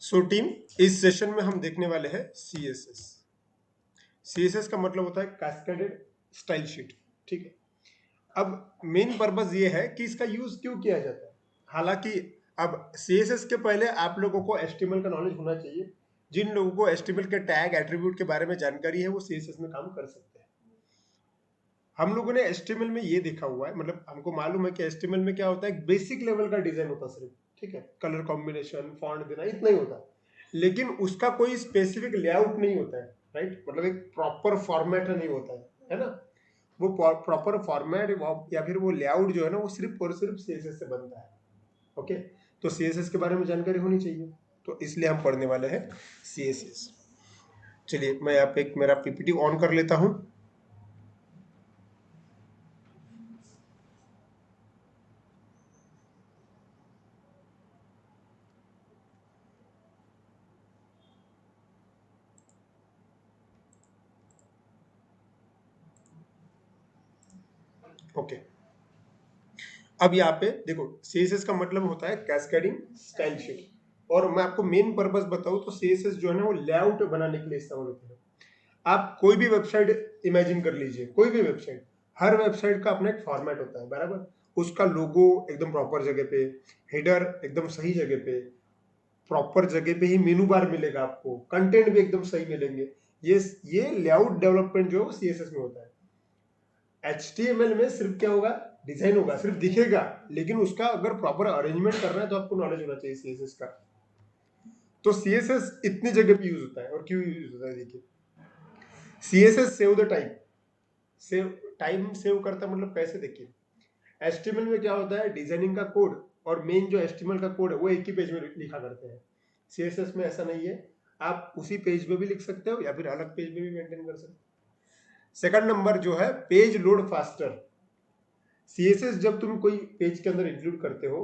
So team, इस session में हम देखने वाले हैं सीएसएस। सीएसएस का मतलब होता है कैस्केडेड स्टाइल शीट। ठीक है। अब मेन पर्पस ये है कि इसका यूज क्यों किया जाता है। हालांकि अब सीएसएस के पहले आप लोगों को एचटीएमएल का नॉलेज होना चाहिए। जिन लोगों को एचटीएमएल के टैग एट्रीब्यूट के बारे में जानकारी है वो सीएसएस में काम कर सकते हैं। हम लोगों ने एचटीएमएल में ये देखा हुआ है, मतलब हमको मालूम है कि एचटीएमएल में क्या होता है, बेसिक लेवल का डिजाइन होता है सिर्फ। ठीक है, कलर कॉम्बिनेशन, फॉन्ट देना, इतना ही होता है। लेकिन उसका कोई स्पेसिफिक लेआउट नहीं होता है, राइट। मतलब एक प्रॉपर फॉर्मेट नहीं होता है ना। वो प्रॉपर फॉर्मेट या फिर वो लेआउट जो है ना, वो सिर्फ और सिर्फ सीएसएस से बनता है। ओके, तो सीएसएस के बारे में जानकारी होनी चाहिए, तो इसलिए हम पढ़ने वाले हैं सीएसएस। चलिए मैं यहाँ पे एक मेरा पीपीटी ऑन कर लेता हूँ। ओके, अब यहाँ पे देखो, सीएसएस का मतलब होता है कैस्केडिंग स्टाइल शीट। और मैं आपको मेन पर्पस बताऊं तो सीएसएस जो है ना, वो लेआउट बनाने के लिए इस्तेमाल होता है। आप कोई भी वेबसाइट इमेजिन कर लीजिए, कोई भी वेबसाइट, हर वेबसाइट का अपना एक फॉर्मेट होता है, बराबर। उसका लोगो एकदम प्रॉपर जगह पे, हेडर एकदम सही जगह पे, प्रॉपर जगह पे ही मेनू बार मिलेगा आपको, कंटेंट भी एकदम सही मिलेंगे। ये लेआउट डेवलपमेंट जो सीएसएस में होता है। एचटीएमएल में सिर्फ क्या होगा, डिजाइन होगा, सिर्फ दिखेगा। लेकिन उसका अगर प्रॉपर अरेंजमेंट करना है तो आपको नॉलेज होना चाहिए सीएसएस का। तो सीएसएस इतनी जगह पे यूज होता है, और क्यों यूज होता है देखिए। CSS save the time, save time save करता है। मतलब कैसे, देखिए एचटीएमएल में क्या होता है, डिजाइनिंग का कोड और मेन जो एचटीएमएल का कोड है वो एक ही पेज में लिखा करते हैं। सीएसएस में ऐसा नहीं है, आप उसी पेज में भी लिख सकते हो या फिर अलग पेज में भी मेंटेन कर सकते हो। सेकंड नंबर जो है, पेज लोड फास्टर। सीएसएस जब तुम कोई पेज के अंदर इंक्लूड करते हो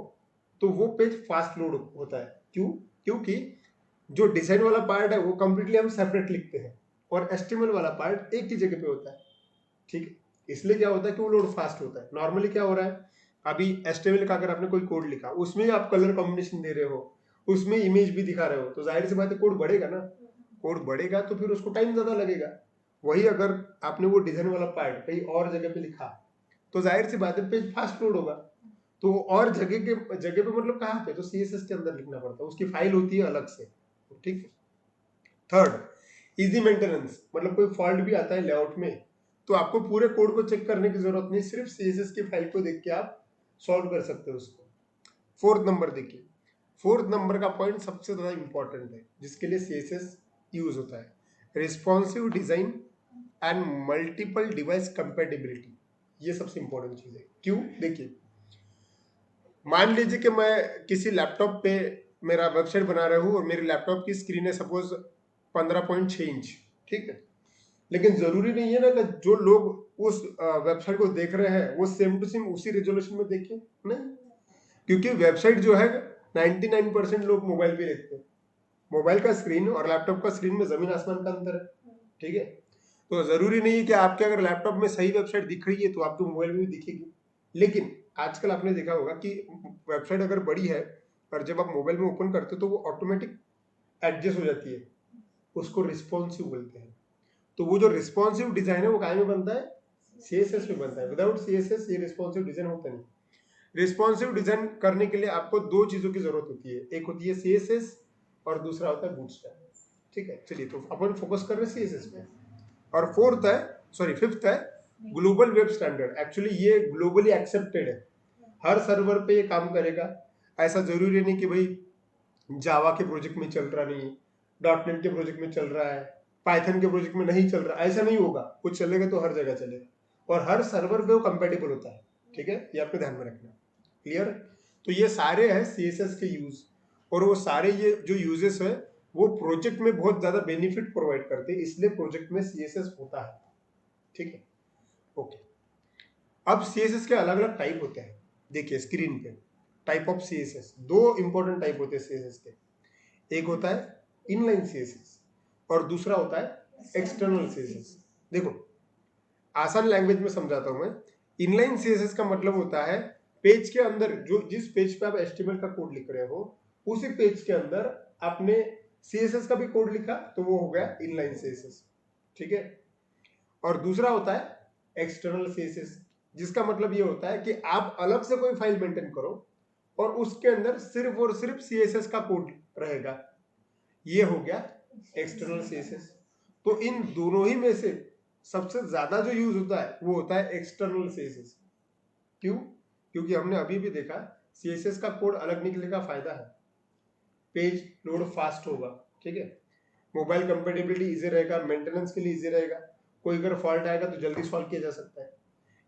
तो वो पेज फास्ट लोड होता है। क्यों? क्योंकि जो डिजाइन वाला पार्ट है वो कंप्लीटली हम सेपरेट लिखते हैं, और एचटीएमएल वाला पार्ट एक ही जगह पे होता है। ठीक है, इसलिए क्या होता है कि वो लोड फास्ट होता है। नॉर्मली क्या हो रहा है, अभी एचटीएमएल का अगर आपने कोई कोड लिखा, उसमें आप कलर कॉम्बिनेशन दे रहे हो, उसमें इमेज भी दिखा रहे हो, तो जाहिर सी बात है कोड बढ़ेगा ना। कोड बढ़ेगा तो फिर उसको टाइम ज्यादा लगेगा। वही अगर आपने वो डिजाइन वाला पार्ट कहीं और जगह पे लिखा, तो जाहिर सी बात है पेज फास्ट लोड होगा। तो और जगह पे मतलब कहाँ पे, तो सीएसएस के अंदर लिखना पड़ता है, उसकी फाइल होती है अलग से। ठीक है। Third, easy maintenance. मतलब कोई फॉल्ट भी आता है लेआउट में तो आपको पूरे कोड को चेक करने की जरूरत नहीं, सिर्फ सीएसएस की फाइल को देख के आप सॉल्व कर सकते हो उसको। फोर्थ नंबर देखिए, फोर्थ नंबर का पॉइंट सबसे ज्यादा इंपॉर्टेंट है जिसके लिए सीएसएस यूज होता है, responsive design and multiple device compatibility. ये सबसे इंपॉर्टेंट चीज है। क्यों? देखिए, मान लीजिए कि मैं किसी लैपटॉप पे मेरा वेबसाइट बना रहा हूँ और मेरे लैपटॉप की स्क्रीन है सपोज 15.6 इंच। ठीक है, लेकिन जरूरी नहीं है ना कि जो लोग उस वेबसाइट को देख रहे हैं वो सेम टू सेम उसी रेजोल्यूशन में देखें। नहीं, क्योंकि वेबसाइट जो है 99% लोग मोबाइल पे देखते हैं। मोबाइल का स्क्रीन और लैपटॉप का स्क्रीन में जमीन आसमान का अंतर है। ठीक है, तो जरूरी नहीं है कि आपके अगर लैपटॉप में सही वेबसाइट दिख रही है तो आपको मोबाइल में भी दिखेगी। लेकिन आजकल आपने देखा होगा कि वेबसाइट अगर बड़ी है और जब आप मोबाइल में ओपन करते हो तो वो ऑटोमेटिक एडजस्ट हो जाती है, उसको रिस्पॉन्सिव बोलते हैं। तो वो जो रिस्पॉन्सिव डिजाइन है वो कहाँ में बनता है, सीएसएस में बनता है। विदाउट सीएसएस ये रिस्पॉन्सिव डिजाइन होता नहीं। रिस्पॉन्सिव डिजाइन करने के लिए आपको दो चीजों की जरूरत होती है, एक होती है सीएसएस और दूसरा होता है बूटस्ट्रैप। ठीक है, चलिए तो अपन फोकस कर रहे हैं सीएसएस पे। और फोर्थ है, सॉरी फिफ्थ है, ग्लोबल वेब स्टैंडर्ड। एक्चुअली ये ग्लोबली एक्सेप्टेड है, हर सर्वर पे ये काम करेगा। ऐसा जरूरी नहीं कि भाई जावा के प्रोजेक्ट में चल रहा नहीं, डॉटनेट के प्रोजेक्ट में चल रहा है, पाइथन के प्रोजेक्ट में नहीं चल रहा, ऐसा नहीं होगा। कुछ चलेगा तो हर जगह चलेगा, और हर सर्वर पे वो कंपेटेबल होता है। ठीक है, ये आपको ध्यान में रखना। क्लियर? तो ये सारे हैं सीएसएस के यूज, और वो सारे ये जो यूजेस है वो प्रोजेक्ट में बहुत ज्यादा बेनिफिट प्रोवाइड करते हैं, इसलिए प्रोजेक्ट में सीएसएस होता है। ठीक है, ओके। अब सीएसएस के अलग अलग टाइप होते हैं। देखिए स्क्रीन पे, टाइप ऑफ सीएसएस, दो इंपॉर्टेंट टाइप होते हैं सीएसएस के। एक होता है इनलाइन सीएसएस और दूसरा होता है एक्सटर्नल सीएसएस। देखो आसान लैंग्वेज में समझाता हूं मैं। इनलाइन सीएसएस का मतलब होता है पेज के अंदर, जो जिस पेज पे आप एचटीएमएल का कोड लिख रहे हो उसी पेज के अंदर आपने CSS का भी कोड लिखा तो वो हो गया इनलाइन CSS, ठीक है। और दूसरा होता है एक्सटर्नल CSS, जिसका मतलब ये होता है कि आप अलग से कोई फाइल मेंटेन करो और उसके अंदर सिर्फ और सिर्फ CSS का कोड रहेगा, ये हो गया एक्सटर्नल CSS। तो इन दोनों ही में से सबसे ज्यादा जो यूज होता है वो होता है एक्सटर्नल CSS। क्यों? क्योंकि हमने अभी भी देखा CSS का कोड अलग निकलने का फायदा है, पेज लोड फास्ट होगा, ठीक है, मोबाइल कंपेटेबिलिटी इजी रहेगा, मेंटेनेंस के लिए इजी रहेगा, कोई अगर फॉल्ट आएगा तो जल्दी सॉल्व किया जा सकता है।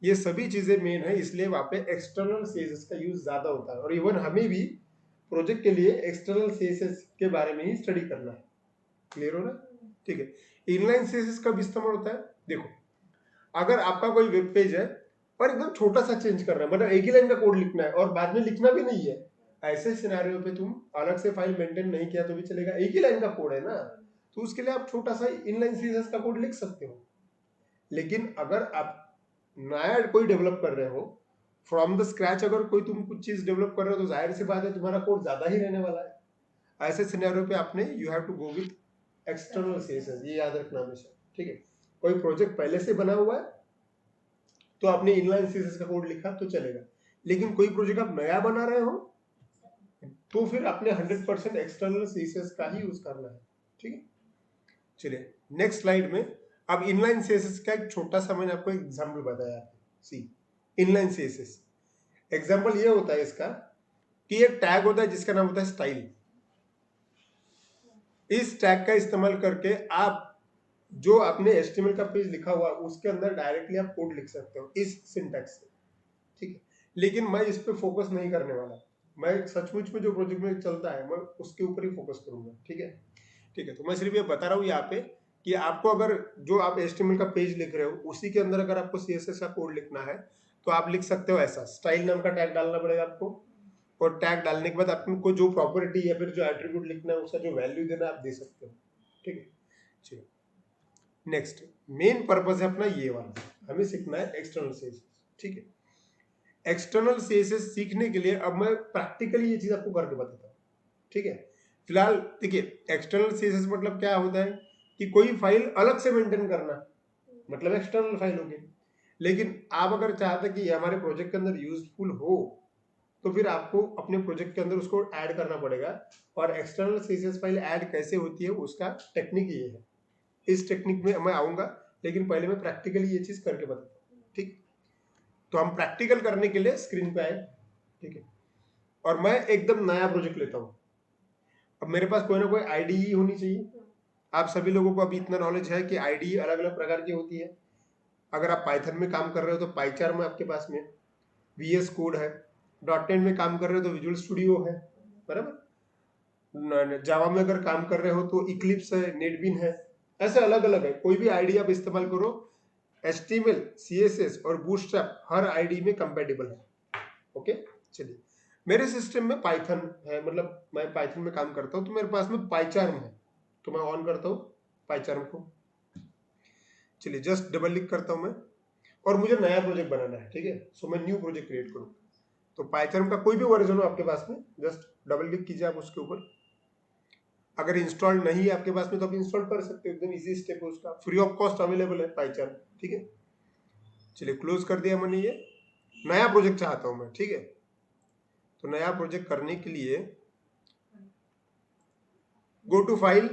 ये सभी चीजें मेन है, इसलिए वहां पे एक्सटर्नल CSS का यूज ज्यादा होता है। और इवन हमें भी प्रोजेक्ट के लिए एक्सटर्नल CSS के बारे में ही स्टडी करना है। क्लियर हो रहा? ठीक है। इनलाइन CSS कब इस्तेमाल होता है? देखो, अगर आपका कोई वेब पेज है और एकदम छोटा सा चेंज कर रहा है, मतलब एक ही लाइन का कोड लिखना है और बाद में लिखना भी नहीं है, ऐसे सिनेरियो पे तुम अलग से फाइल मेंटेन नहीं किया तो भी चलेगा, एक ही लाइन का कोड है ना, तो उसके लिए आप छोटा सा इनलाइन CSS का कोड लिख सकते हो। लेकिन अगर आप नया कोई डेवलप कर रहे हो फ्रॉम द स्क्रैच, अगर कोई तुम कुछ चीज डेवलप कर रहे हो तो जाहिर सी बात है तुम्हारा कोड ज्यादा ही रहने वाला है। ऐसे सिनेरियो पे आपने you have to go with external CSS, ये याद रखना हमेशा, ठीक है। कोई प्रोजेक्ट पहले से बना हुआ है तो आपने इनलाइन CSS का कोड लिखा तो चलेगा, लेकिन कोई प्रोजेक्ट आप नया बना रहे हो तो फिर आपने 100% एक्सटर्नल CSS का ही यूज करना है, ठीक है। चलिए नेक्स्ट स्लाइड में, अब इनलाइन CSS का एक छोटा सा मैंने आपको एग्जांपल बताया। सी इनलाइन CSS एग्जांपल ये होता है इसका कि एक टैग होता है जिसका नाम होता है स्टाइल। इस टैग का इस्तेमाल करके आप जो आपने HTML का पेज लिखा हुआ उसके अंदर डायरेक्टली आप कोड लिख सकते हो इस सिंटैक्स से, ठीक है। लेकिन मैं इस पे फोकस नहीं करने वाला, मैं सचमुच में जो प्रोजेक्ट में चलता है मैं उसके ऊपर ही फोकस करूंगा, ठीक है। ठीक है, तो मैं सिर्फ ये बता रहा हूँ यहाँ पे कि आपको अगर जो आप HTML का पेज लिख रहे हो उसी के अंदर अगर आपको CSS का कोड लिखना है तो आप लिख सकते हो ऐसा, स्टाइल नाम का टैग डालना पड़ेगा आपको, और टैग डालने के बाद आपको जो प्रॉपर्टी या फिर जो एट्रीब्यूट लिखना है उसका जो वैल्यू देना आप दे सकते हो, ठीक है। चलिए नेक्स्ट, मेन पर्पस है अपना ये वाला, हमें सीखना है एक्सटर्नल CSS, ठीक है। एक्सटर्नल CSS सीखने के लिए अब मैं प्रैक्टिकली ये चीज आपको करके बताता हूँ, ठीक है। फिलहाल देखिए, एक्सटर्नल CSS मतलब क्या होता है कि कोई फाइल अलग से मेंटेन करना, मतलब एक्सटर्नल फाइल होगी। लेकिन आप अगर चाहते कि ये हमारे प्रोजेक्ट के अंदर यूजफुल हो तो फिर आपको अपने प्रोजेक्ट के अंदर उसको ऐड करना पड़ेगा। और एक्सटर्नल CSS फाइल ऐड कैसे होती है उसका टेक्निक ये है, इस टेक्निक में मैं आऊंगा, लेकिन पहले मैं प्रैक्टिकली ये चीज करके बताता हूँ, ठीक। तो हम प्रैक्टिकल करने के लिए स्क्रीन पे आए, ठीक है, और मैं एकदम नया प्रोजेक्ट लेता हूँ। अब मेरे पास कोई ना कोई IDE होनी चाहिए। आप सभी लोगों को अभी इतना नॉलेज है कि IDE अलग अलग प्रकार की होती है। अगर आप पाइथन में काम कर रहे हो तो पाइचार्म है आपके पास में, VS कोड है, .NET में काम कर रहे हो तो विजुअल स्टूडियो है, बराबर। जावा में अगर काम कर रहे हो तो इक्लिप्स है, नेटबीन है, ऐसे अलग अलग है। कोई भी IDE आप इस्तेमाल करो, HTML, CSS और बूटस्ट्रैप हर IDE में कंपेटेबल है, ओके। चलिए, मेरे सिस्टम में पाइथन है, मतलब मैं पाइथन में काम करता हूँ तो मेरे पास में पाइचार्म है, तो मैं ऑन करता हूँ पाइचार्म को। चलिए जस्ट डबल क्लिक करता हूँ मैं, और मुझे नया प्रोजेक्ट बनाना है, ठीक है। सो मैं न्यू प्रोजेक्ट क्रिएट करूँ, तो पाइथन का कोई भी वर्जन हो आपके पास में, जस्ट डबल क्लिक कीजिए आप उसके ऊपर। अगर इंस्टॉल नहीं है आपके पास में तो आप इंस्टॉल कर सकते हो, एकदम इजी स्टेप है उसका, फ्री ऑफ कॉस्ट अवेलेबल है पाइचार्म, ठीक है। चलिए क्लोज कर दिया मैंने, ये नया प्रोजेक्ट चाहता हूँ मैं, ठीक है। तो नया प्रोजेक्ट करने के लिए go to file,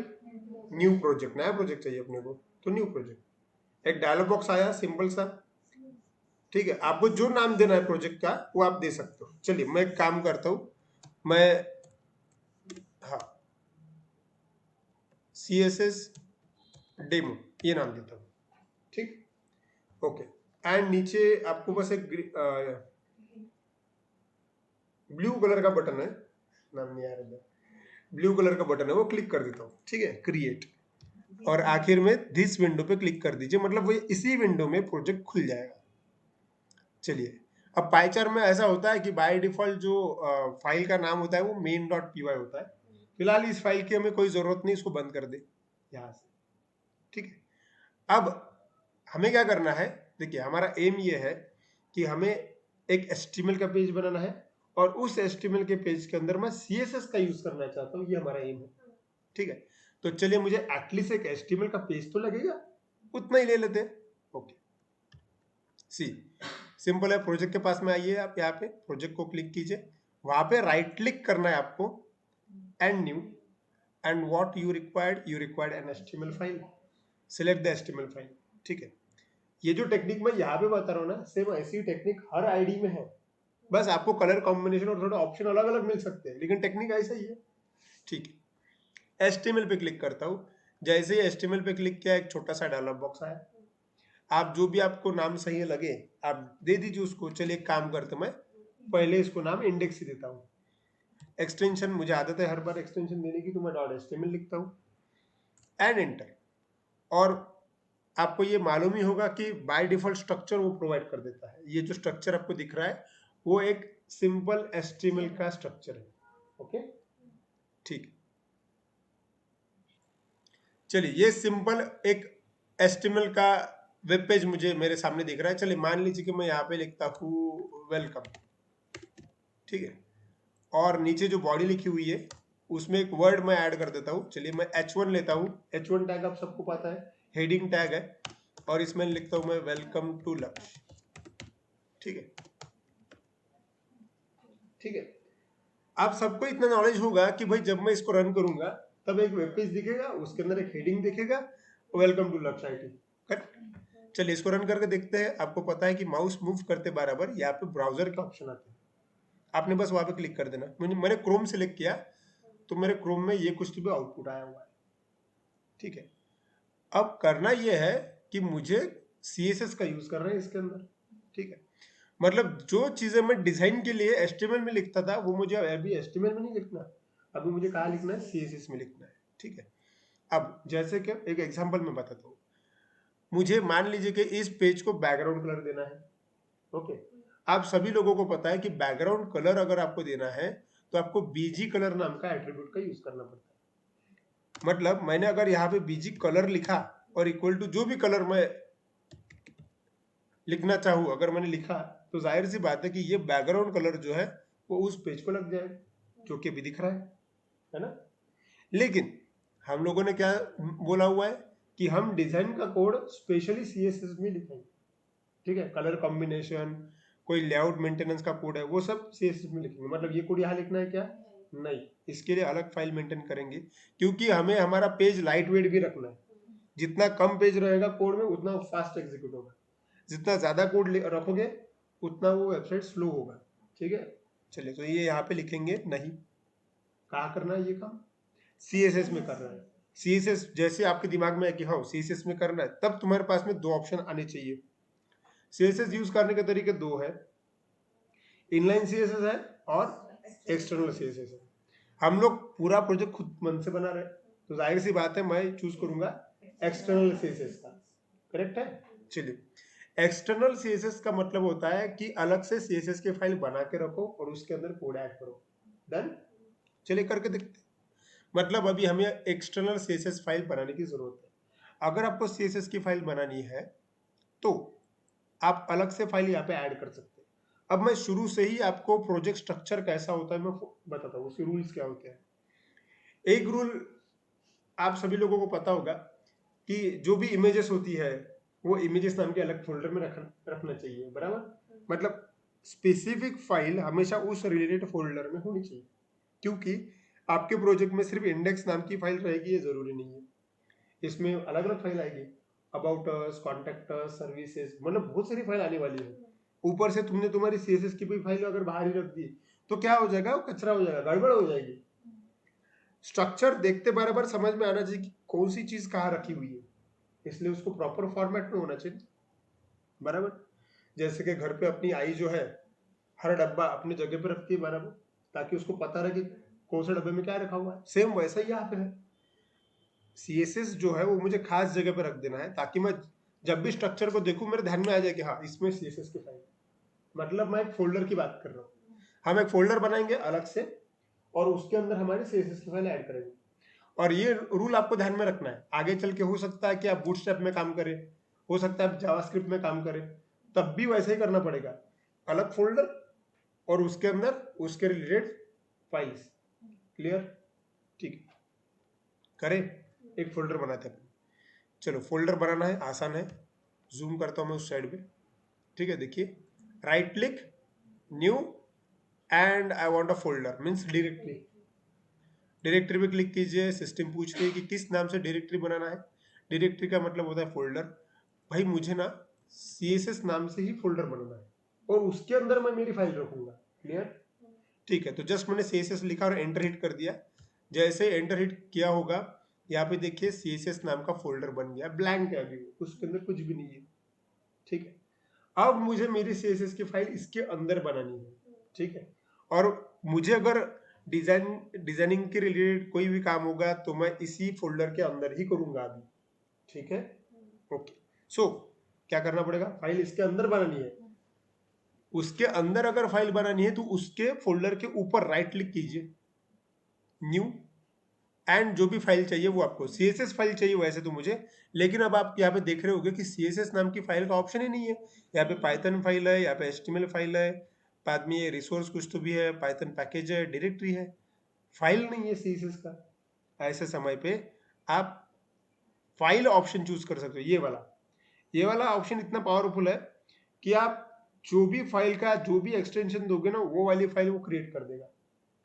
new project, नया प्रोजेक्ट चाहिए अपने को, तो न्यू प्रोजेक्ट। एक डायलॉग बॉक्स आया सिंपल सा, ठीक है। आपको जो नाम देना है प्रोजेक्ट का वो आप दे सकते हो। चलिए मैं एक काम करता हूं, मैं हाँ CSS डेमो ये नाम देता हूं, ठीक, ओके। एंड नीचे आपको बस एक ब्लू कलर का बटन है, नाम नहीं आ रहा, ब्लू कलर का बटन है, वो क्लिक कर देता हूँ, ठीक है, क्रिएट। और आखिर में दिस विंडो पे क्लिक कर दीजिए, मतलब वो इसी विंडो में प्रोजेक्ट खुल जाएगा। चलिए, अब पाइचार्म में ऐसा होता है कि बाय डिफॉल्ट जो फाइल का नाम होता है वो main.py होता है। फिलहाल इस फाइल की हमें कोई जरूरत नहीं, इसको बंद कर दे यहाँ से, ठीक है। अब हमें क्या करना है, देखिए हमारा एम ये है कि हमें एक HTML का पेज बनाना है और उस HTML के पेज के अंदर मैं CSS का यूज करना चाहता हूँ, ये हमारा एम है, ठीक है, तो चलिए मुझे एटलीस्ट एक HTML का पेज तो लगेगा, उतना ही ले लेते हैं। ओके, सी सिंपल है। प्रोजेक्ट के पास में आइए, आप यहाँ पे प्रोजेक्ट को क्लिक कीजिए, वहां पे राइट क्लिक करना है आपको, and new, and what you required an HTML file, select the HTML file. ठीक है, ये जो टेक्निक मैं यहाँ पे बता रहा हूँ ना, सेम ऐसी टेक्निक हर आईडी में है, बस आपको कलर कॉम्बिनेशन और थोड़ा ऑप्शन अलग अलग मिल सकते हैं, लेकिन टेक्निक ऐसा ही है। ठीक है, HTML पे क्लिक करता हूँ, जैसे ही HTML पे क्लिक किया एक छोटा सा डायलॉग बॉक्स आया, आप जो भी आपको नाम सही लगे आप दे दीजिए उसको। चलिए एक काम करते, मैं पहले इसको नाम इंडेक्स ही देता हूँ। एक्सटेंशन, मुझे आदत है हर बार एक्सटेंशन देने की, तो मैं .html लिखता हूँ, एंड एंटर। और आपको ये मालूम ही होगा कि बाय डिफॉल्ट स्ट्रक्चर वो प्रोवाइड कर देता है। ये जो स्ट्रक्चर आपको दिख रहा है वो एक सिंपल HTML का स्ट्रक्चर है। ओके, ठीक, चलिए ये सिंपल एक HTML का वेब पेज मुझे मेरे सामने दिख रहा है। चलिए मान लीजिए कि मैं यहाँ पे लिखता हूँ वेलकम, ठीक है, और नीचे जो बॉडी लिखी हुई है उसमें एक वर्ड मैं ऐड कर देता हूँ। चलिए मैं H1 लेता हूँ, H1 टैग आप सबको पता है हेडिंग टैग है, और इसमें लिखता हूँ मैं वेलकम टू लक्ष्य। ठीक है, ठीक है, आप सबको इतना नॉलेज होगा कि भाई जब मैं इसको रन करूंगा तब एक वेब पेज दिखेगा, उसके अंदर एक हेडिंग दिखेगा, वेलकम टू लक्ष्य IT। करेक्ट, चलिए इसको रन करके देखते हैं। आपको पता है कि माउस मूव करते बराबर यहाँ पे ब्राउजर का ऑप्शन आता है, आपने बस वहां पे क्लिक कर देना। मैंने क्रोम सेलेक्ट किया तो मेरे क्रोम में ये कुछ भी आउटपुट आया हुआ है। ठीक है, अब करना यह है कि मुझे CSS का यूज कर रहे हैं इसके अंदर। ठीक है, मतलब जो चीजें मैं डिजाइन के लिए HTML में लिखता था वो मुझे अभी HTML में नहीं लिखना, अभी मुझे कहाँ लिखना है, CSS में लिखना है। ठीक है, अब जैसे कि एक एग्जांपल में बताता हूँ, मुझे मान लीजिए कि इस पेज को बैकग्राउंड कलर देना है। ओके, आप सभी लोगों को पता है कि बैकग्राउंड कलर अगर आपको देना है तो आपको BG कलर नाम का एट्रीब्यूट का यूज करना पड़ता है। मतलब मैंने अगर यहाँ पे BG कलर लिखा और इक्वल टू जो भी कलर मैं लिखना चाहूँ अगर मैंने लिखा, तो जाहिर सी बात है कि ये बैकग्राउंड कलर जो है वो उस पेज को लग जाएगा, जो कि अभी दिख रहा है ना। लेकिन हम लोगों ने क्या बोला हुआ है कि हम डिजाइन का कोड स्पेशली CSS में लिखेंगे। ठीक है, कलर कॉम्बिनेशन, कोई लेआउट मेंटेनेंस का कोड है वो सब CSS में लिखेंगे। मतलब ये कोड यहाँ लिखना है क्या, नहीं, इसके लिए अलग फाइल मेंटेन करेंगे, क्योंकि हमें हमारा पेज लाइट वेट भी रखना है। जितना कम पेज रहेगा कोड में उतना फास्ट एग्जीक्यूट होगा, जितना ज्यादा कोड रखोगे उतना वो वेबसाइट स्लो होगा। ठीक है, चलिए तो ये यहाँ पे लिखेंगे नहीं, कहाँ करना है ये काम, CSS में कर रहा है। CSS जैसे आपके दिमाग में है कि हाँ CSS में करना है, तब तुम्हारे पास में दो ऑप्शन आने चाहिए। CSS यूज करने के तरीके दो है, इनलाइन CSS है और एक्सटर्नल CSS है। हम लोग पूरा प्रोजेक्ट खुद मन से बना रहे हैं, तो जाहिर सी बात है मैं चूज करूंगा एक्सटर्नल CSS का। करेक्ट है, चलिए एक्सटर्नल CSS का मतलब होता है कि अलग से CSS की फाइल बना के रखो और उसके अंदर कोड ऐड करो। डन, चलिए करके देखते हैं। मतलब अभी हमें एक्सटर्नल CSS फाइल बनाने की जरूरत है। अगर आपको CSS की फाइल बनानी है तो आप अलग से फाइल यहाँ पे ऐड कर सकते हैं। अब मैं शुरू से ही आपको प्रोजेक्ट स्ट्रक्चर कैसा होता है मैं बताता हूँ, उसके रूल्स क्या होते हैं। एक रूल आप सभी लोगों को पता होगा कि जो भी इमेजेस होती है वो इमेजेस नाम के अलग फोल्डर में रखना चाहिए, बराबर। मतलब स्पेसिफिक फाइल हमेशा उस रिलेटेड फोल्डर में होनी चाहिए, क्योंकि आपके प्रोजेक्ट में सिर्फ इंडेक्स नाम की फाइल रहेगी ये जरूरी नहीं है, इसमें अलग अलग फाइल आएगी, about us, contact us, services, मतलब बहुत सारी फाइल आने वाली है। ऊपर से तुमने तुम्हारी CSS की कोई फाइल अगर बाहर ही रख दी तो क्या हो जाएगा, वो कचरा हो जाएगा, गड़बड़ हो जाएगी। स्ट्रक्चर देखते बराबर समझ में आना चाहिए कि कौन सी चीज कहाँ रखी हुई है, इसलिए उसको प्रॉपर फॉर्मेट में होना चाहिए, बराबर। जैसे कि घर पे अपनी आई जो है हर डब्बा अपनी जगह पे रखती है बराबर, ताकि उसको पता रहे कि कौन से डब्बे में क्या रखा हुआ है, सेम वैसा ही यहाँ पे है। CSS जो है वो मुझे खास जगह पे रख देना है ताकि मैं जब भी स्ट्रक्चर को देखूं मेरे ध्यान में आ जाए कि हाँ इसमें CSS की फाइल। मतलब मैं एक फोल्डर की बात कर रहा हूँ, हम एक फोल्डर बनाएंगे अलग से और उसके अंदर हमारे CSS की फाइल ऐड करेंगे। और ये रूल आपको ध्यान में रखना है, आगे चल के हो सकता है कि आप बूटस्ट्रैप में काम करें, हो सकता है आप जावास्क्रिप्ट में काम करें, तब भी वैसे ही करना पड़ेगा, अलग फोल्डर और उसके अंदर उसके रिलेटेड फाइल्स। क्लियर, ठीक है, करें, एक फोल्डर बनाते हैं। चलो फोल्डर बनाना है, आसान है, जूम करता हूँ मैं उस साइड पे। ठीक है, देखिए right click, new, and I want a folder means directory. Directory पे क्लिक कीजिए। सिस्टम पूछ रही है कि किस नाम से डायरेक्टरी बनाना है। डायरेक्टरी का मतलब होता है फोल्डर। भाई मुझे ना CSS नाम से ही फोल्डर बनाना है और उसके अंदर मैं मेरी फाइल रखूंगा। क्लियर? ठीक है, तो जस्ट मैंने CSS लिखा और एंटर हिट कर दिया। जैसे एंटर हिट किया होगा, यहाँ पे देखिए CSS नाम का फोल्डर बन गया, ब्लैंक है अभी, उसके अंदर कुछ भी नहीं है। ठीक है, अब मुझे मेरी CSS की फाइल इसके अंदर बनानी है। ठीक है, और मुझे अगर डिजाइनिंग के रिलेटेड कोई भी काम होगा तो मैं इसी फोल्डर के अंदर ही करूंगा अभी। ठीक है, ओके। सो क्या करना पड़ेगा, फाइल इसके अंदर बनानी है। उसके अंदर अगर फाइल बनानी है तो उसके फोल्डर के ऊपर राइट क्लिक कीजिए, न्यू, एंड जो भी फाइल चाहिए वो आपको CSS फाइल चाहिए वैसे तो मुझे, लेकिन अब आप यहाँ पे देख रहे होगे कि CSS नाम की फाइल का ऑप्शन ही नहीं है। यहाँ पे पाइथन फाइल है, यहाँ पे HTML फाइल है, बाद में ये रिसोर्स कुछ तो भी है, पाइथन पैकेज है, डायरेक्टरी है, फाइल नहीं है CSS का। ऐसे समय पे आप फाइल ऑप्शन चूज कर सकते हो, ये वाला ऑप्शन इतना पावरफुल है कि आप जो भी फाइल का जो भी एक्सटेंशन दोगे ना वो वाली फाइल वो क्रिएट कर देगा।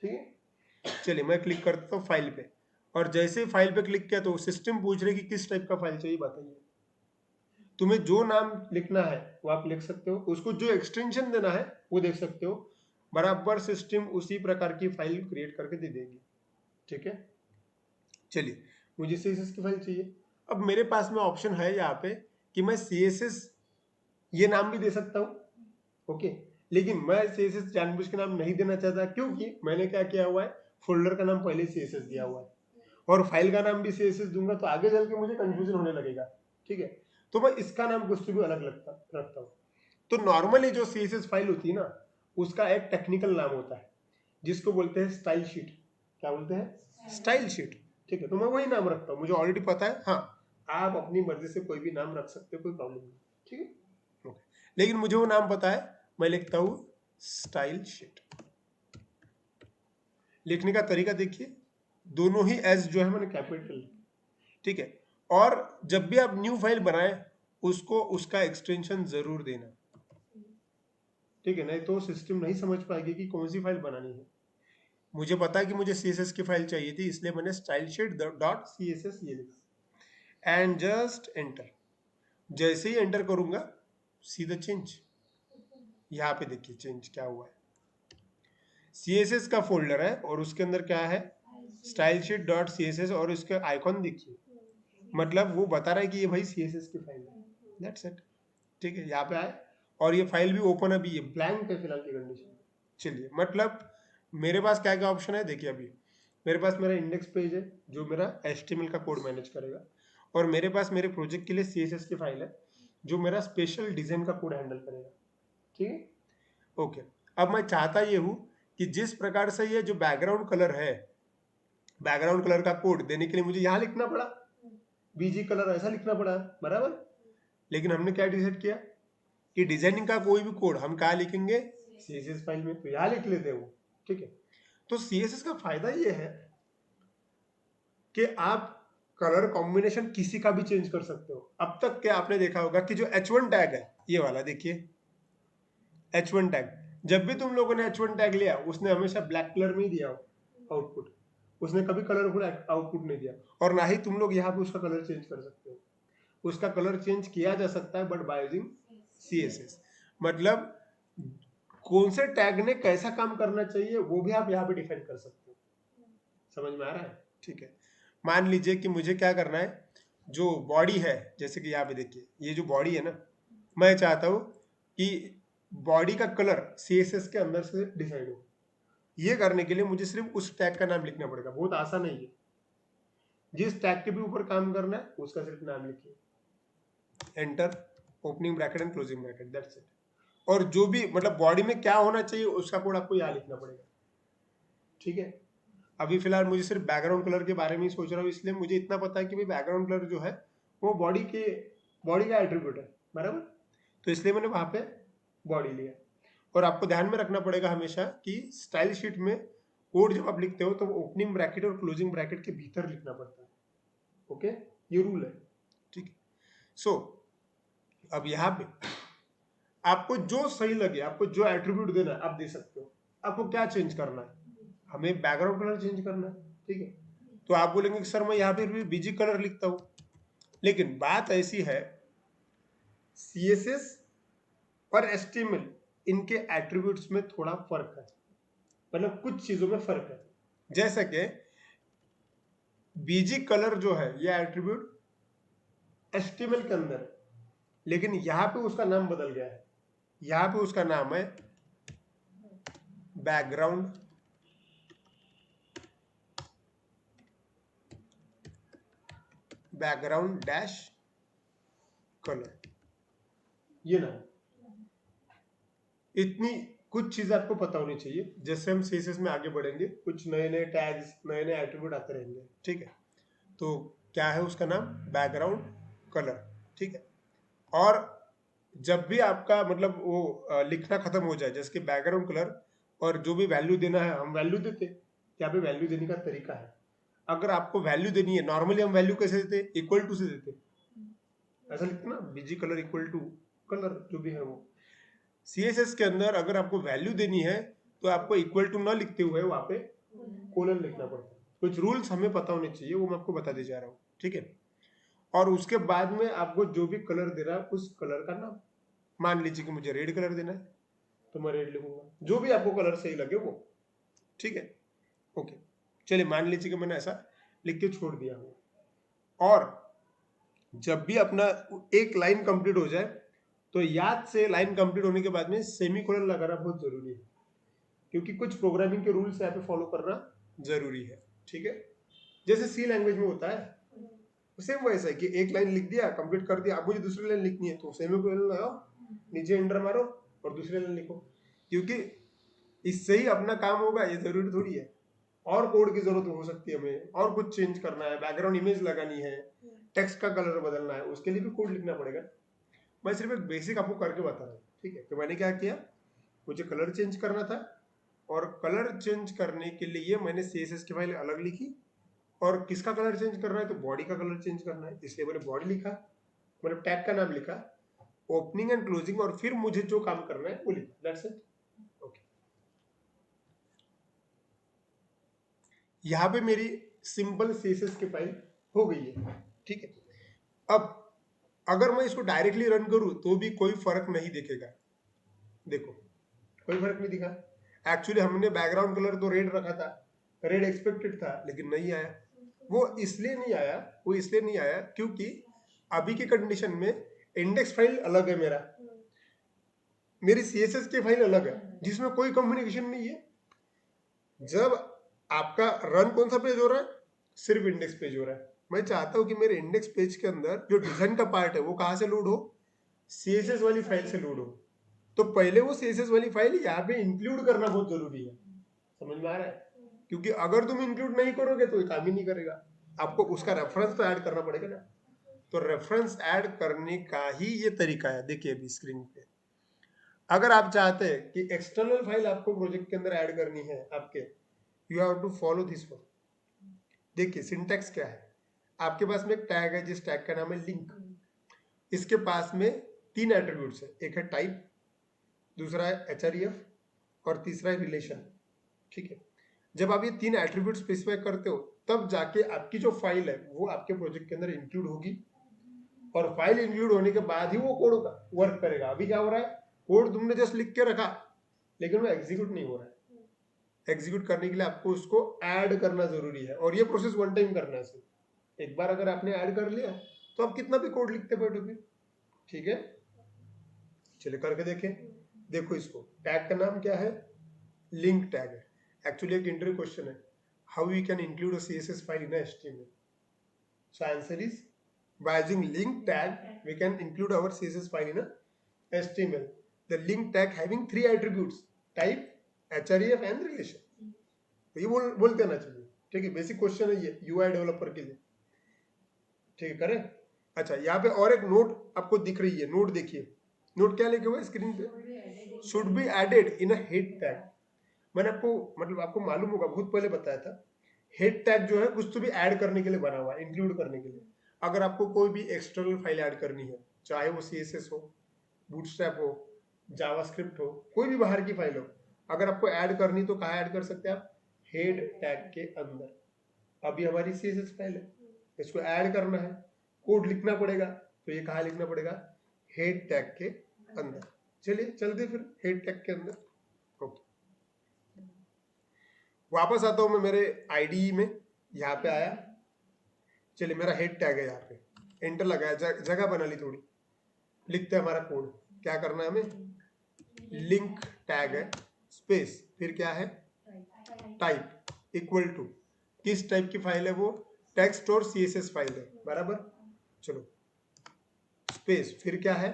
ठीक है, चलिए मैं क्लिक करता हूँ फाइल पे, और जैसे ही फाइल पे क्लिक किया तो सिस्टम पूछ रहे कि किस टाइप का फाइल चाहिए बताइए। तुम्हें जो नाम लिखना है वो आप लिख सकते हो, उसको जो एक्सटेंशन देना है वो देख सकते हो, बराबर सिस्टम उसी प्रकार की फाइल क्रिएट करके दे देगी। ठीक है, चलिए मुझे CSS की फाइल चाहिए। अब मेरे पास में ऑप्शन है यहाँ पे कि मैं CSS ये नाम भी दे सकता हूँ। ओके, लेकिन मैं CSS जानबूझ के नाम नहीं देना चाहता, क्योंकि मैंने क्या किया हुआ है, फोल्डर का नाम पहले CSS दिया हुआ है और फाइल का नाम भी CSS दूंगा तो आगे चल के मुझे कंफ्यूजन होने लगेगा। ठीक है, तो मैं इसका नाम कुछ भी अलग रखता हूँ। तो नॉर्मली जो CSS फाइल होती है ना उसका एक टेक्निकल नाम होता है जिसको बोलते हैं स्टाइल शीट। क्या बोलते हैं? Style sheet. ठीक है, तो मैं वही नाम रखता हूँ, मुझे ऑलरेडी पता है। हाँ, आप अपनी मर्जी से कोई भी नाम रख सकते हो, कोई प्रॉब्लम नहीं। ठीक है, ओके, लेकिन मुझे वो नाम पता है, मैं लिखता हूँ स्टाइल शीट। लिखने का तरीका देखिए, दोनों ही एस जो है मैंने कैपिटल। ठीक है, और जब भी आप न्यू फाइल बनाए उसको उसका एक्सटेंशन जरूर देना। ठीक है, नहीं तो सिस्टम नहीं समझ पाएगी कि कौन सी फाइल बनानी है। मुझे पता है कि मुझे CSS की फाइल चाहिए थी, इसलिए मैंने स्टाइल शीट डॉट CSS ये लिखा एंड जस्ट एंटर। जैसे ही एंटर करूंगा सीधा चेंज। यहाँ पे देखिए चेंज क्या हुआ है, CSS का फोल्डर है और उसके अंदर क्या है, स्टाइल शीट डॉट CSS, और इसका आइकॉन देखिए, मतलब वो बता रहा है कि ये भाई CSS की फाइल है। That's it. ठीक है, यहाँ पे आए और ये फाइल भी ओपन अभी ये ब्लैंक है फिलहाल की कंडीशन में। चलिए, मतलब मेरे पास क्या क्या ऑप्शन है देखिए। अभी मेरे पास मेरा इंडेक्स पेज है जो मेरा HTML का कोड मैनेज करेगा, और मेरे पास मेरे प्रोजेक्ट के लिए CSS की फाइल है जो मेरा स्पेशल डिजाइन का कोड हैंडल करेगा। ठीक है, ओके। अब मैं चाहता ये हूँ कि जिस प्रकार से ये जो बैकग्राउंड कलर है, बैकग्राउंड कलर का कोड देने के लिए मुझे यहाँ लिखना पड़ा, BG कलर ऐसा लिखना पड़ा, बराबर। लेकिन हमने क्या डिसाइड किया कि डिजाइनिंग का कोई भी कोड हम कहाँ लिखेंगे, CSS फाइल में, तो यहाँ लिख लेते हैं वो। ठीक है, तो CSS का फायदा ये है कि आप कलर कॉम्बिनेशन किसी का भी चेंज कर सकते हो। अब तक क्या आपने देखा होगा कि जो H1 टैग है, ये वाला देखिए H1 टैग, जब भी तुम लोगों ने H1 टैग लिया उसने हमेशा ब्लैक कलर में ही दिया आउटपुट, उसने कभी कलरफुल आउटपुट नहीं दिया। और ना ही तुम लोग यहाँ पे उसका कलर चेंज कर सकते हो, उसका कलर चेंज किया जा सकता है बट बाय यूजिंग CSS। मतलब कौन से टैग ने कैसा काम करना चाहिए वो भी आप यहाँ पे डिफाइन कर सकते हो। समझ में आ रहा है? ठीक है, मान लीजिए कि मुझे क्या करना है, जो बॉडी है, जैसे कि यहाँ पे देखिए ये जो बॉडी है ना, मैं चाहता हूँ कि बॉडी का कलर CSS के अंदर से डिसाइड हो। ये करने के लिए मुझे सिर्फ उस टैग का नाम लिखना पड़ेगा, बहुत आसान है ये। जिस टैग के भी ऊपर काम करना है उसका सिर्फ नाम लिखिए, enter, opening bracket and closing bracket, that's it. और जो भी मतलब बॉडी में क्या होना चाहिए उसका कोड आपको यहाँ लिखना पड़ेगा। ठीक है, अभी फिलहाल मुझे सिर्फ बैकग्राउंड कलर के बारे में ही सोच रहा हूँ, इसलिए मुझे इतना पता है कि भाई बैकग्राउंड कलर जो है वो बॉडी का एट्रीब्यूट है, बराबर। तो इसलिए मैंने वहां पे बॉडी लिया। और आपको ध्यान में रखना पड़ेगा हमेशा कि स्टाइल शीट में कोड जब आप लिखते हो तो ओपनिंग ब्रैकेट और क्लोजिंग ब्रैकेट के भीतर लिखना पड़ता है। ओके, ये रूल है, ठीक है। सो अब यहाँ पे आपको जो सही लगे, आपको जो एट्रीब्यूट देना है आप दे सकते हो। आपको क्या चेंज करना है, हमें बैकग्राउंड कलर चेंज करना है, ठीक है। तो आप बोलेंगे कि सर मैं यहाँ पे भी बीजी कलर लिखता हूँ, लेकिन बात ऐसी है CSS और HTML इनके एट्रीब्यूट्स में थोड़ा फर्क है, मतलब कुछ चीजों में फर्क है। जैसा कि बीजी कलर जो है ये एट्रीब्यूट HTML के अंदर है, लेकिन यहाँ पे उसका नाम बदल गया है। यहाँ पे उसका नाम है बैकग्राउंड डैश कलर, ये नाम। इतनी कुछ चीजें आपको पता होनी चाहिए। जैसे हम CSS में आगे बढ़ेंगे कुछ नए नए टैग्स, नए नए एट्रीब्यूट आते रहेंगे, ठीक है। तो क्या है उसका नाम, बैकग्राउंड कलर, ठीक है। और जब भी आपका मतलब वो लिखना खत्म हो जाए, जैसे कि बैकग्राउंड कलर, और जो भी वैल्यू देना है हम वैल्यू देते। यहाँ पे वैल्यू देने का तरीका है, अगर आपको वैल्यू देनी है, नॉर्मली हम वैल्यू कैसे देते, इक्वल टू से देते, ऐसा लिखते ना, BG colour equal to colour जो भी है वो। CSS के अंदर अगर आपको वैल्यू देनी है तो आपको इक्वल टू ना लिखते हुए वहां पे कोलन लिखना पड़ता है। कुछ रूल्स हमें पता होने चाहिए, वो मैं आपको बता दे जा रहा हूँ, ठीक है। और उसके बाद में आपको जो भी कलर दे रहा है उस कलर का नाम, मान लीजिए कि मुझे रेड कलर देना है तो मैं रेड लिखूंगा, जो भी आपको कलर सही लगे वो, ठीक है। ओके, चलिए मान लीजिए कि मैंने ऐसा लिख के छोड़ दिया हो, और जब भी अपना एक लाइन कंप्लीट हो जाए तो याद से लाइन कंप्लीट होने के बाद में सेमीकोलन लगाना बहुत जरूरी है, क्योंकि कुछ प्रोग्रामिंग के रूल्स यहाँ पे फॉलो करना जरूरी है, ठीक है। जैसे C लैंग्वेज में होता है सेम वैसा है कि एक लाइन लिख दिया, कंप्लीट कर दिया, अब मुझे दूसरी लाइन लिखनी है तो सेमीकोलन लगाओ, नीचे एंटर मारो और दूसरी लाइन लिखो, क्योंकि इससे ही अपना काम होगा, ये जरूरी थोड़ी है। और कोड की जरूरत हो सकती है हमें, और कुछ चेंज करना है, बैकग्राउंड इमेज लगानी है, टेक्स्ट का कलर बदलना है, उसके लिए भी कोड लिखना पड़ेगा। मैं सिर्फ एक बेसिक आपको करके बता रहा हूँ, ठीक है। तो मैंने क्या किया, मुझे कलर चेंज करना था, और कलर चेंज करने के लिए मैंने CSS की फाइल अलग लिखी, और किसका कलर चेंज करना है तो बॉडी का कलर चेंज करना है, इसलिए मैंने बॉडी लिखा, मैंने टैग का नाम लिखा, ओपनिंग एंड क्लोजिंग, और फिर मुझे जो काम करना है वो लिखा, दैट्स इट। ओके, यहाँ पे मेरी सिंपल CSS की फाइल हो गई है, ठीक है। अब अगर मैं इसको डायरेक्टली रन करूं तो भी कोई फर्क नहीं दिखेगा, देखो कोई फर्क नहीं दिखा। एक्चुअली हमने बैकग्राउंड कलर तो रेड रखा था, रेड एक्सपेक्टेड था, लेकिन नहीं आया। वो इसलिए नहीं आया, क्योंकि अभी की कंडीशन में इंडेक्स फाइल अलग है मेरी CSS की फाइल अलग है, जिसमें कोई कम्युनिकेशन नहीं है। जब आपका रन कौन सा पेज हो रहा है, सिर्फ इंडेक्स पेज हो रहा है। मैं चाहता हूं कि मेरे इंडेक्स पेज के अंदर जो डिजाइन का पार्ट है वो कहां से लोड हो, CSS वाली फाइल से लोड हो। तो पहले वो CSS वाली फाइल यहाँ पे इंक्लूड करना बहुत जरूरी है, समझ में आ रहा है। क्योंकि अगर तुम इंक्लूड नहीं करोगे तो ये काम ही नहीं करेगा, आपको उसका रेफरेंस तो ऐड करना पड़ेगा ना। तो रेफरेंस ऐड करने का ही ये तरीका है, देखिए अभी स्क्रीन पे। अगर आप चाहते हैं कि एक्सटर्नल फाइल आपको प्रोजेक्ट के अंदर ऐड करनी है आपके, you have to follow this one. देखिए सिंटैक्स क्या है, आपके पास में एक टैग है, जिस टैग का नाम है लिंक। इसके पास में 3 एट्रीब्यूट्स है, एक है टाइप, दूसरा है href, और तीसरा है रिलेशन, ठीक है। जब आप ये 3 एट्रीब्यूट स्पेसिफाई करते हो तब जाके आपकी जो फाइल है वो आपके प्रोजेक्ट के अंदर इंक्लूड होगी, और फाइल इंक्लूड होने के बाद ही वो कोड वर्क करेगा। अभी क्या हो रहा है, कोड तुमने जस्ट लिख के रखा लेकिन वो एग्जीक्यूट नहीं हो रहा है। एग्जीक्यूट करने के लिए आपको उसको ऐड करना जरूरी है, और ये प्रोसेस वन टाइम करना है सिर्फ। एक बार अगर आपने ऐड कर लिया तो आप कितना भी कोड लिखते बैठोगे, ठीक है। चलिए करके देखें। देखो इसको, टैग का नाम क्या है, लिंक टैग है। एक्चुअली एक इंटरव्यू क्वेश्चन है, how we can include a CSS file in HTML। So answer is by using link tag we can include our CSS file in a HTML. The link tag having 3 attributes, type, href and relation. तो ये बोलते आना चाहिए, ठीक है। Basic question है ये UI developer के लिए, ठीक है। करें। अच्छा, यहाँ पे और एक नोट आपको दिख रही है, नोट देखिए, नोट क्या लिखे हुआ है स्क्रीन पे, should be added in a head tag. मैंने आपको मतलब आपको मालूम होगा, बहुत पहले बताया था, हेड टैग जो है कुछ तो भी ऐड करने के लिए बना हुआ है, इंक्लूड करने के लिए। अगर आपको कोई भी एक्सटर्नल फाइल ऐड करनी है, चाहे वो CSS हो, बूटस्ट्रैप हो, जावास्क्रिप्ट हो, कोई भी बाहर की फाइल हो, अगर आपको ऐड करनी तो कहाँ ऐड कर सकते हैं आप? हेड टैग के अंदर। अभी हमारी CSS फाइल है, इसको ऐड करना है, कोड लिखना पड़ेगा, तो ये कहाँ लिखना पड़ेगा? हेड टैग के अंदर। चलिए चलते फिर हेड टैग के अंदर। ओके, वापस आता हूं मैं मेरे आईडी में, यहाँ पे आया, चलिए मेरा हेड टैग है, यहाँ पे एंटर लगाया, जगह बना ली थोड़ी, लिखते हैं हमारा कोड। क्या करना है हमें? लिंक टैग है, स्पेस, फिर क्या है? टाइप इक्वल टू, किस टाइप की फाइल है वो? टेक्स्ट और CSS फाइल है, बराबर। चलो स्पेस, फिर क्या है?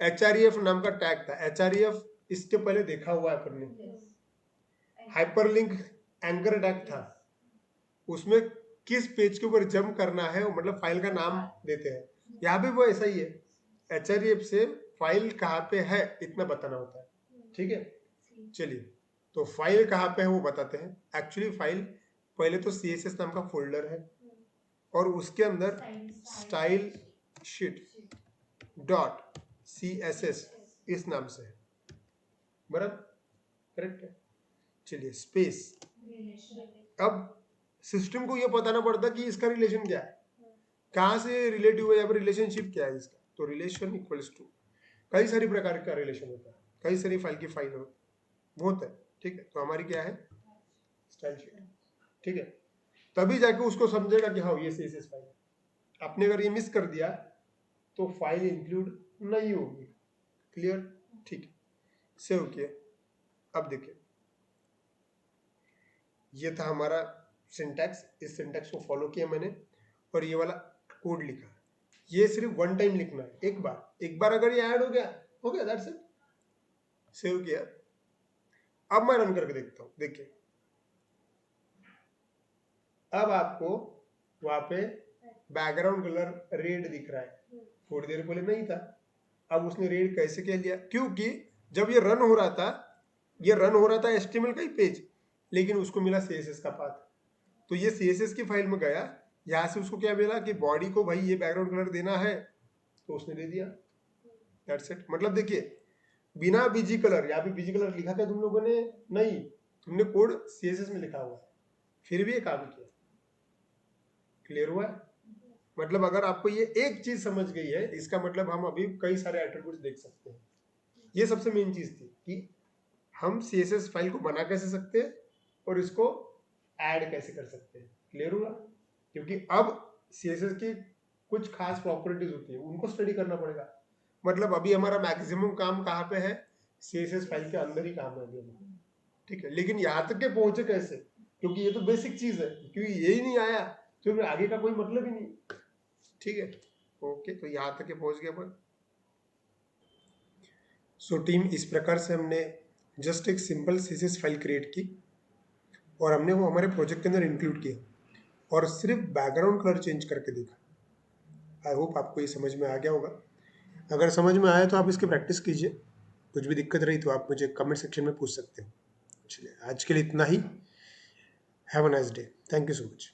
HREF नाम का टैग था। HREF इसके पहले देखा हुआ है अपन ने। हाइपरलिंक एंकर टैग था, उसमें किस पेज के ऊपर जंप करना है, मतलब फाइल का नाम देते हैं। यहाँ भी वो ऐसा ही है, HREF से फाइल कहाँ पे है इतना बताना होता है, ठीक है। चलिए, तो फाइल कहाँ पे है वो बताते हैं। एक्चुअली फाइल पहले तो CSS नाम का फोल्डर है, और उसके अंदर स्टाइल शीट डॉट CSS इस नाम से है, बराबर, करेक्ट है। चलिए स्पेस, अब सिस्टम को ये बताना पड़ता कि इसका रिलेशन क्या है, कहाँ से रिलेटिव है, या फिर रिलेशनशिप क्या है इसका। तो रिलेशन इक्वल्स टू, कई सारी प्रकार का रिलेशन होता है, कई सारी फाइल की फाइल बहुत है, ठीक है। तो हमारी क्या है? स्टाइल शीट, ठीक है। तभी जाके उसको समझेगा कि हाँ ये CSS फाइल है। आपने अगर ये मिस कर दिया तो फाइल इंक्लूड नहीं होगी। क्लियर? ठीक है, सेव किया। अब देखिए, ये था हमारा सिंटैक्स, इस सिंटैक्स को फॉलो किया मैंने, और ये वाला कोड लिखा। ये सिर्फ वन टाइम लिखना है, एक बार अगर ये ऐड हो गया, दैट्स इट। सेव किया, अब मैं रन करके देखता हूं। देखिए, अब आपको वहां पे बैकग्राउंड कलर रेड दिख रहा है, थोड़ी देर पहले नहीं था। अब उसने रेड कैसे कह लिया? क्योंकि जब ये रन हो रहा था, HTML का ही पेज, लेकिन उसको मिला CSS का पाथ। तो ये CSS की फाइल में गया, यहाँ से उसको क्या मिला कि बॉडी को भाई ये बैकग्राउंड कलर देना है, तो उसने दे दिया, दैट्स इट। मतलब देखिए, बिना बीजी कलर, यहाँ पे बीजी कलर लिखा था तुम लोगों ने? नहीं, तुमने कोड CSS में लिखा हुआ है, फिर भी ये काम किया। क्लियर हुआ है? मतलब अगर आपको ये एक चीज समझ गई है, इसका मतलब हम अभी कई सारे एट्रीब्यूट्स देख सकते हैं। ये सबसे मेन चीज थी कि हम CSS फाइल को बना कैसे सकते हैं और इसको ऐड कैसे कर सकते हैं। क्लियर हुआ? क्योंकि अब CSS की कुछ खास प्रॉपर्टीज होती है, उनको स्टडी करना पड़ेगा। मतलब अभी हमारा मैक्सिमम काम कहाँ पे है? CSS फाइल के अंदर ही काम है अभी हमारा, ठीक है। लेकिन यहाँ तक के पहुंचे कैसे? क्योंकि ये तो बेसिक चीज है, क्योंकि यही नहीं आया तो फिर आगे का कोई मतलब ही नहीं, ठीक है। ओके, तो यहाँ तक के पहुंच गए अपन। सो टीम, इस प्रकार से हमने जस्ट एक सिंपल CSS फाइल क्रिएट की, और हमने वो हमारे प्रोजेक्ट के अंदर इंक्लूड किया, और सिर्फ बैकग्राउंड कलर चेंज करके देखा। आई होप आपको ये समझ में आ गया होगा। अगर समझ में आया तो आप इसकी प्रैक्टिस कीजिए, कुछ भी दिक्कत रही तो आप मुझे कमेंट सेक्शन में पूछ सकते हैं। चलिए, आज के लिए इतना ही। Have a nice day, thank you so much.